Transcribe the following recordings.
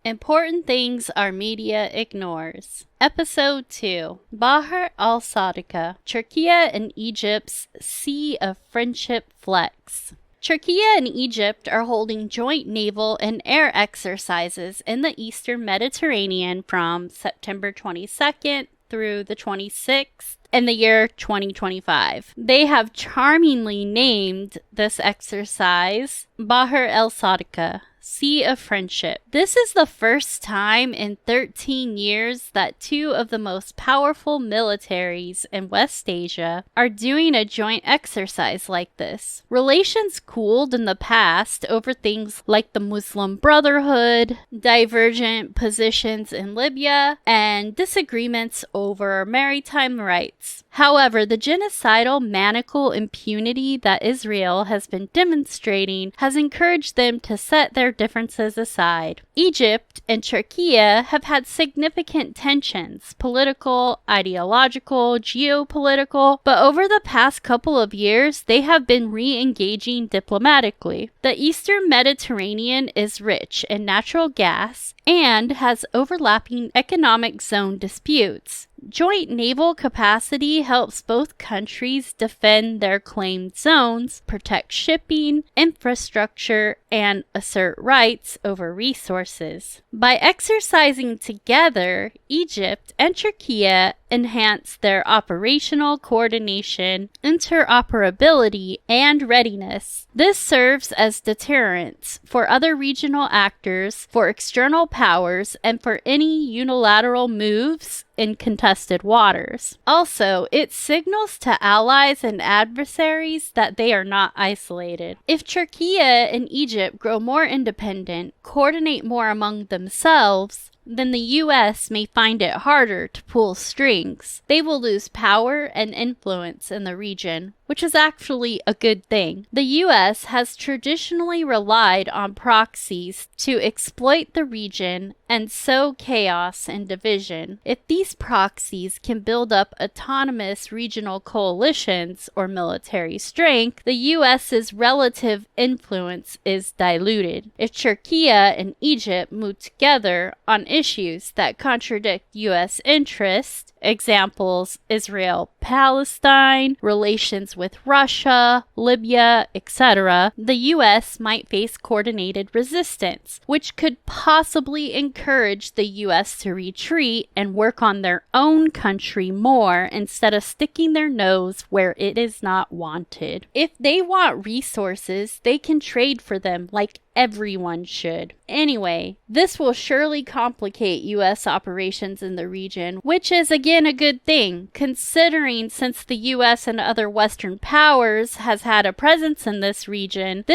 Important Things Our Media Ignores. Episode 2. Bahr al-Sadiqa, Turkiye and Egypt's Sea of Friendship Flex. Turkiye and Egypt are holding joint naval and air exercises in the eastern Mediterranean from September 22nd through the 26th in the year 2025. They have charmingly named this exercise Bahr al-Sadiqa, Sea of Friendship. This is the first time in 13 years that two of the most powerful militaries in West Asia are doing a joint exercise like this. Relations cooled in the past over things like the Muslim Brotherhood, divergent positions in Libya, and disagreements over maritime rights. However, the genocidal maniacal impunity that Israel has been demonstrating has encouraged them to set their differences aside. Egypt and Turkiye have had significant tensions, political, ideological, geopolitical, but over the past couple of years, they have been re-engaging diplomatically. The Eastern Mediterranean is rich in natural gas and has overlapping economic zone disputes. Joint naval capacity helps both countries defend their claimed zones, protect shipping, infrastructure, and assert rights over resources. By exercising together, Egypt and Turkiye enhance their operational coordination, interoperability, and readiness. This serves as deterrence for other regional actors, for external powers, and for any unilateral moves in contested waters. Also, it signals to allies and adversaries that they are not isolated. If Turkiye and Egypt grow more independent, coordinate more among themselves, then the U.S. may find it harder to pull strings. They will lose power and influence in the region, which is actually a good thing. The U.S. has traditionally relied on proxies to exploit the region and sow chaos and division. If these proxies can build up autonomous regional coalitions or military strength, the U.S.'s relative influence is diluted. If Turkiye and Egypt move together on issues that contradict U.S. interests, examples Israel-Palestine, relations with Russia, Libya, etc., the U.S. might face coordinated resistance, which could possibly encourage the U.S. to retreat and work on their own country more instead of sticking their nose where it is not wanted. If they want resources, they can trade for them like everyone should. Anyway, this will surely complicate U.S. operations in the region, which is again a good thing, considering since the U.S. and other Western powers has had a presence in this region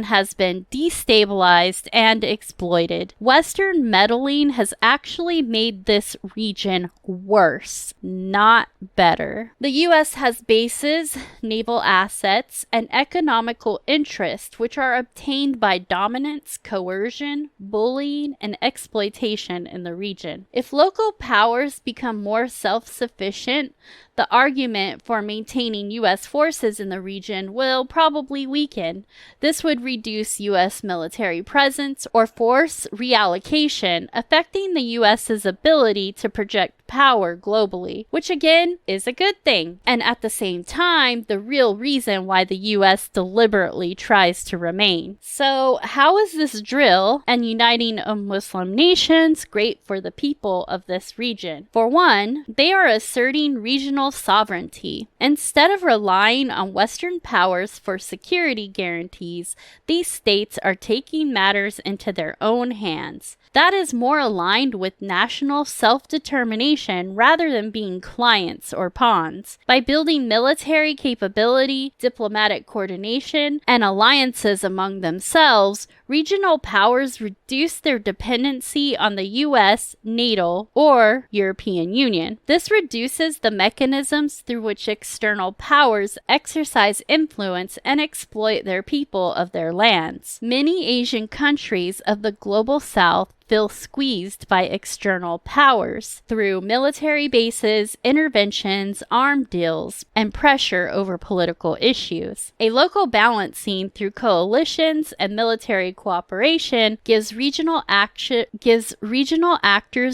has been destabilized and exploited. Western meddling has actually made this region worse, not better. The U.S. has bases, naval assets, and economical interest which are obtained by dominance, coercion, bullying, and exploitation in the region. If local powers become more self-sufficient, the argument for maintaining U.S. forces in the region will probably weaken. This would reduce U.S. military presence or force reallocation, affecting the U.S.'s ability to project power globally, which again is a good thing, and at the same time, the real reason why the U.S. deliberately tries to remain. So, how is this drill and uniting of Muslim nations great for the people of this region? For one, they are asserting regional sovereignty. Instead of relying on Western powers for security guarantees, these states are taking matters into their own hands. That is more aligned with national self-determination rather than being clients or pawns. By building military capability, diplomatic coordination, and alliances among themselves, regional powers reduce their dependency on the U.S., NATO, or European Union. This reduces the mechanisms through which external powers exercise influence and exploit their people of their lands. Many Asian countries of the global south feel squeezed by external powers through military bases, interventions, armed deals, and pressure over political issues. A local balancing through coalitions and military cooperation gives regional actors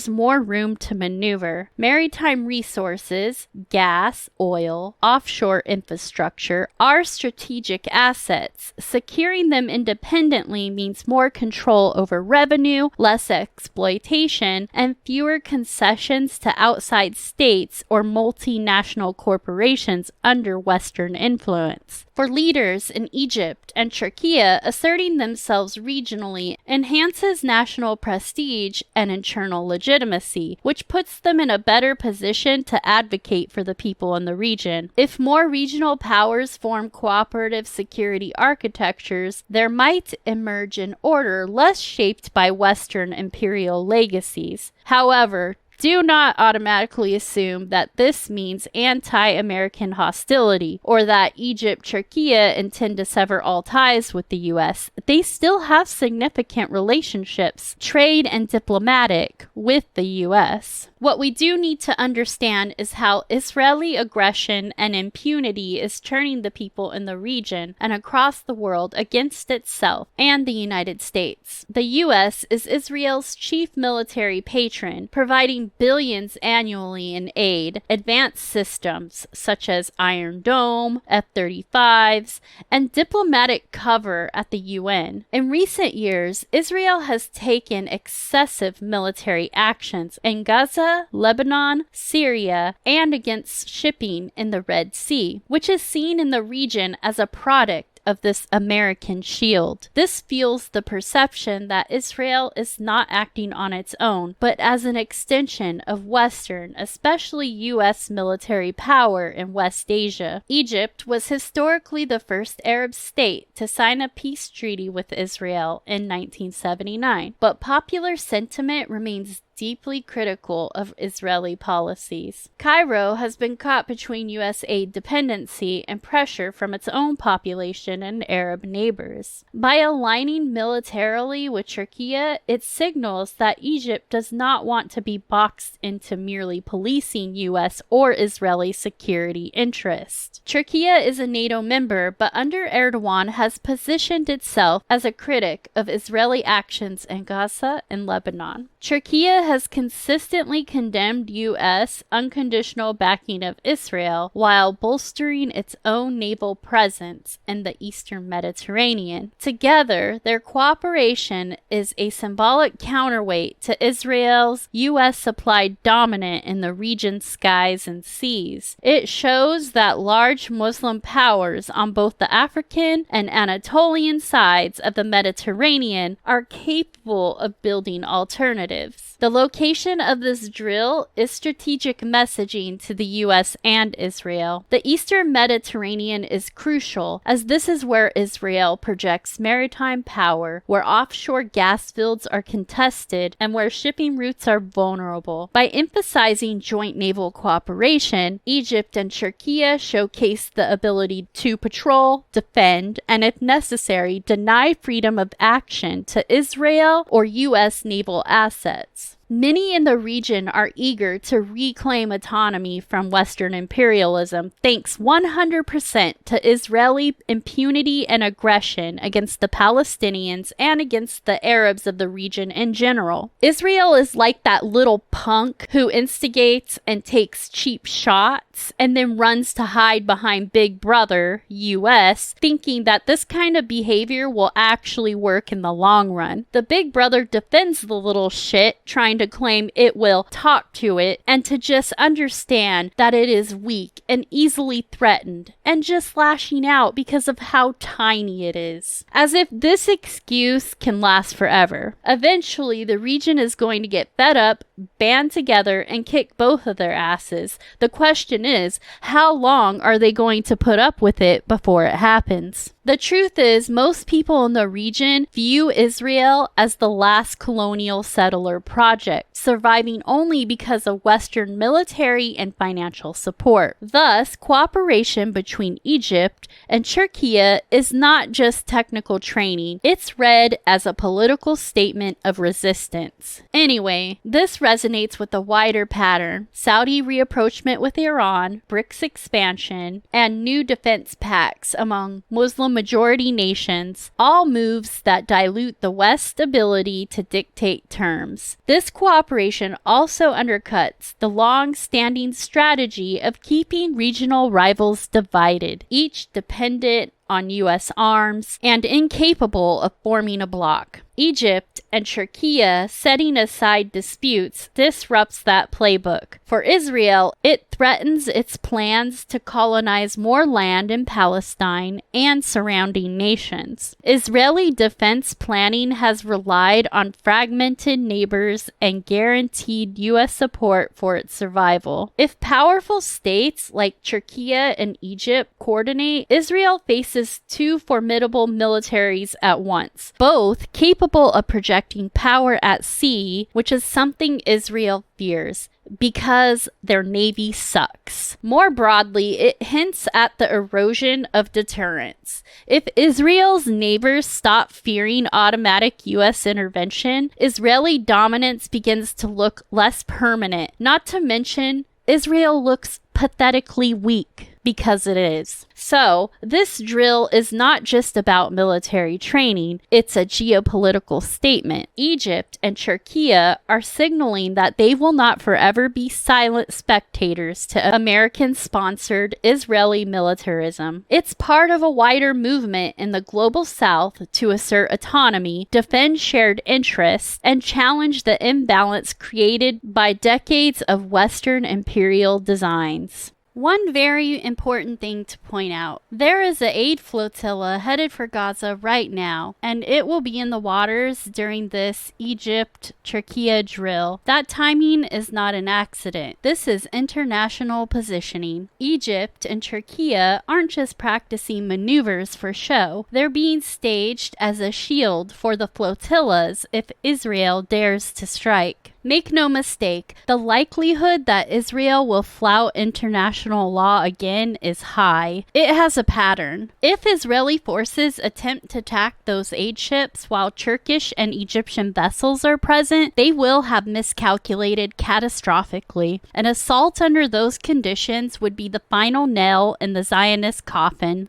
more room to maneuver. Maritime resources, gas, oil, offshore infrastructure are strategic assets. Securing them independently means more control over revenue, less exploitation, and fewer concessions to outside states or multinational corporations under Western influence. For leaders in Egypt and Turkiye, asserting themselves regionally enhances national prestige and internal legitimacy, which puts them in a better position to advocate for the people in the region. If more regional powers form cooperative security architectures, there might emerge an order less shaped by Western imperial legacies. However, do not automatically assume that this means anti-American hostility or that Egypt, Turkiye intend to sever all ties with the U.S. They still have significant relationships, trade and diplomatic, with the U.S. What we do need to understand is how Israeli aggression and impunity is turning the people in the region and across the world against itself and the United States. The U.S. is Israel's chief military patron, providing billions annually in aid, advanced systems such as Iron Dome, F-35s, and diplomatic cover at the UN. In recent years, Israel has taken excessive military actions in Gaza, Lebanon, Syria, and against shipping in the Red Sea, which is seen in the region as a product of this American shield. This fuels the perception that Israel is not acting on its own, but as an extension of Western, especially U.S. military power in West Asia. Egypt was historically the first Arab state to sign a peace treaty with Israel in 1979, but popular sentiment remains deeply critical of Israeli policies. Cairo has been caught between U.S. aid dependency and pressure from its own population and Arab neighbors. By aligning militarily with Turkiye, it signals that Egypt does not want to be boxed into merely policing U.S. or Israeli security interests. Turkiye is a NATO member, but under Erdogan has positioned itself as a critic of Israeli actions in Gaza and Lebanon. Turkiye has consistently condemned U.S. unconditional backing of Israel while bolstering its own naval presence in the eastern Mediterranean. Together, their cooperation is a symbolic counterweight to Israel's U.S.-supplied dominance in the region's skies and seas. It shows that large Muslim powers on both the African and Anatolian sides of the Mediterranean are capable of building alternatives. The location of this drill is strategic messaging to the U.S. and Israel. The Eastern Mediterranean is crucial, as this is where Israel projects maritime power, where offshore gas fields are contested, and where shipping routes are vulnerable. By emphasizing joint naval cooperation, Egypt and Turkiye showcase the ability to patrol, defend, and if necessary, deny freedom of action to Israel or U.S. naval assets. Many in the region are eager to reclaim autonomy from Western imperialism, thanks 100% to Israeli impunity and aggression against the Palestinians and against the Arabs of the region in general. Israel is like that little punk who instigates and takes cheap shots and then runs to hide behind Big Brother, US, thinking that this kind of behavior will actually work in the long run. The Big Brother defends the little shit, trying to claim it will talk to it and to just understand that it is weak and easily threatened and just lashing out because of how tiny it is. As if this excuse can last forever. Eventually, the region is going to get fed up, band together, and kick both of their asses. The question is, how long are they going to put up with it before it happens? The truth is, most people in the region view Israel as the last colonial settler project, surviving only because of Western military and financial support. Thus, cooperation between Egypt and Turkiye is not just technical training, it's read as a political statement of resistance. Anyway, this resonates with a wider pattern: Saudi rapprochement with Iran, BRICS expansion, and new defense pacts among Muslim-majority nations, all moves that dilute the West's ability to dictate terms. This cooperation also undercuts the long-standing strategy of keeping regional rivals divided, each dependent on U.S. arms and incapable of forming a bloc. Egypt and Turkiye, setting aside disputes, disrupts that playbook. For Israel, it threatens its plans to colonize more land in Palestine and surrounding nations. Israeli defense planning has relied on fragmented neighbors and guaranteed U.S. support for its survival. If powerful states like Turkiye and Egypt coordinate, Israel faces two formidable militaries at once, both capable of projecting power at sea, which is something Israel fears because their navy sucks. More broadly, it hints at the erosion of deterrence. If Israel's neighbors stop fearing automatic U.S. intervention, Israeli dominance begins to look less permanent. Not to mention, Israel looks pathetically weak because it is. So, this drill is not just about military training, it's a geopolitical statement. Egypt and Turkiye are signaling that they will not forever be silent spectators to American-sponsored Israeli militarism. It's part of a wider movement in the global south to assert autonomy, defend shared interests, and challenge the imbalance created by decades of Western imperial designs. One very important thing to point out: there is an aid flotilla headed for Gaza right now, and it will be in the waters during this Egypt-Turkiye drill. That timing is not an accident. This is international positioning. Egypt and Turkiye aren't just practicing maneuvers for show. They're being staged as a shield for the flotillas if Israel dares to strike. Make no mistake, the likelihood that Israel will flout international law again is high. It has a pattern. If Israeli forces attempt to attack those aid ships while Turkish and Egyptian vessels are present, they will have miscalculated catastrophically. An assault under those conditions would be the final nail in the Zionist coffin.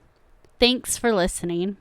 Thanks for listening.